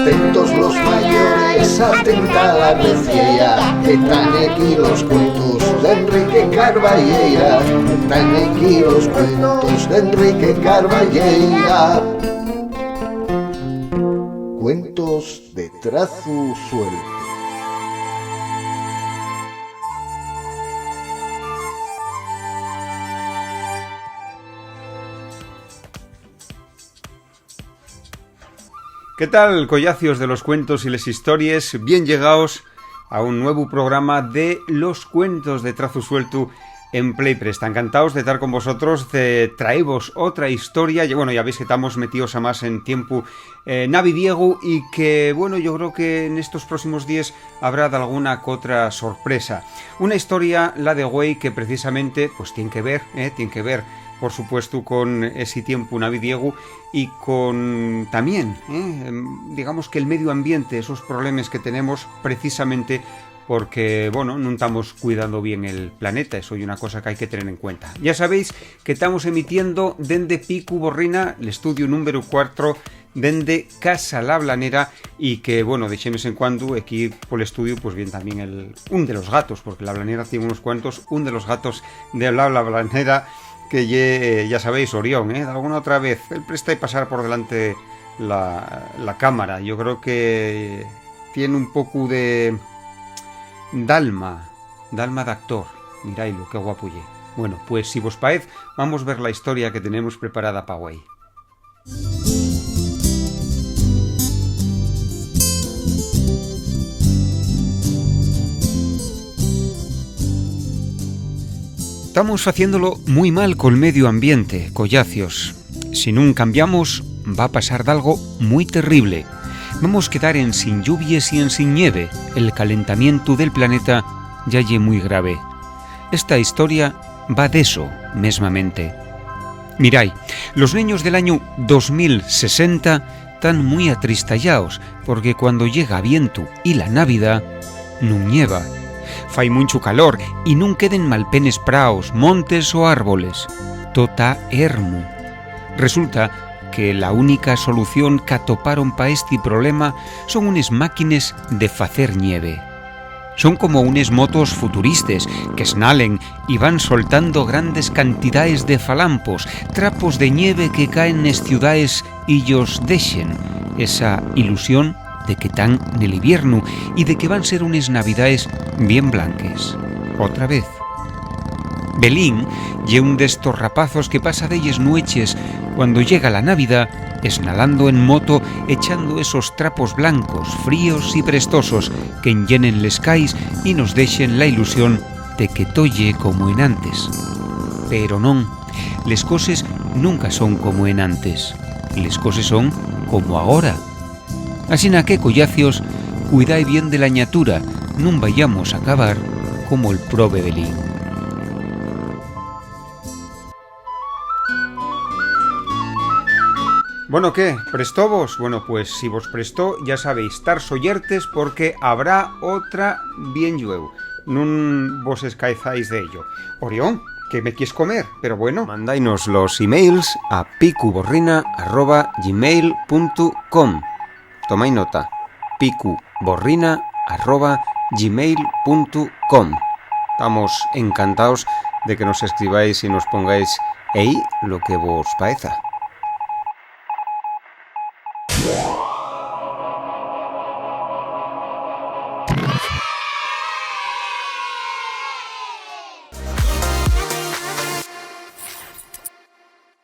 Atentos los mayores, atenta la vecchia, que están aquí los cuentos de Enrique Carballeira. Están aquí los cuentos de Enrique Carballeira. Cuentos de trazo suelto. ¿Qué tal, collacios de los cuentos y les historias? Bien llegados a un nuevo programa de los cuentos de trazo suelto en Playpress. Encantados de estar con vosotros, de traeros otra historia. Y bueno, ya veis que estamos metidos a más en tiempo navidiego y que, bueno, yo creo que en estos próximos días habrá de alguna que otra sorpresa. Una historia, la de Güey, que precisamente pues tiene que ver, por supuesto, con ese tiempo navidiego y con también, digamos que el medio ambiente, esos problemas que tenemos precisamente porque, bueno, no estamos cuidando bien el planeta. Eso es una cosa que hay que tener en cuenta. Ya sabéis que estamos emitiendo dende Picu Borrina, el estudio número 4, dende Casa La Blanera, y que, bueno, de vez en cuando aquí por el estudio pues bien también un de los gatos, porque La Blanera tiene unos cuantos, un de los gatos de La Blanera, que ya sabéis, Orión, de alguna otra vez, él presta y pasar por delante la cámara. Yo creo que tiene un poco de dalma de actor. Mirailo, qué guapo ye. Bueno, pues si vos paez, vamos a ver la historia que tenemos preparada para hoy. Estamos haciéndolo muy mal col medio ambiente, collacios. Si no cambiamos, va a pasar de algo muy terrible. Vamos a quedar en sin lluvias y en sin nieve. El calentamiento del planeta ya es muy grave. Esta historia va de eso, mesmamente. Mirai, los niños del año 2060 están muy atristallados porque cuando llega viento y la Navidad, no nieva. Fai mucho calor y nun queden malpenes praos, montes o árboles. Tota ermo. Resulta que la única solución que atoparon pa este problema son unes máquines de facer nieve. Son como unes motos futuristes que snalen y van soltando grandes cantidades de falampos, trapos de nieve que caen nes ciudades y ellos dejen esa ilusión de que están en el invierno y de que van a ser unas navidades bien blanques. Otra vez. Belín ye un de estos rapazos que pasa de ellas noches cuando llega la Navidad, esnalando en moto, echando esos trapos blancos, fríos y prestosos que enllenen les cais y nos dejen la ilusión de que tolle como en antes. Pero non, les coses nunca son como en antes. Les coses son como ahora. Así na que, collacios, cuidai bien de la ñatura, nun vayamos a acabar como el probe Belín. Bueno, ¿qué? ¿Prestó vos? Bueno, pues si vos prestó, ya sabéis, estar soyertes porque habrá otra bien llueu. Nun vos escaizáis de ello. Orión, ¿qué me quieres comer? Pero bueno, mandainos los emails a picuborrina@gmail.com. Tomai nota, picuborrina@gmail.com. Estamos encantados de que nos escribáis y nos pongáis ahí lo que vos paeza.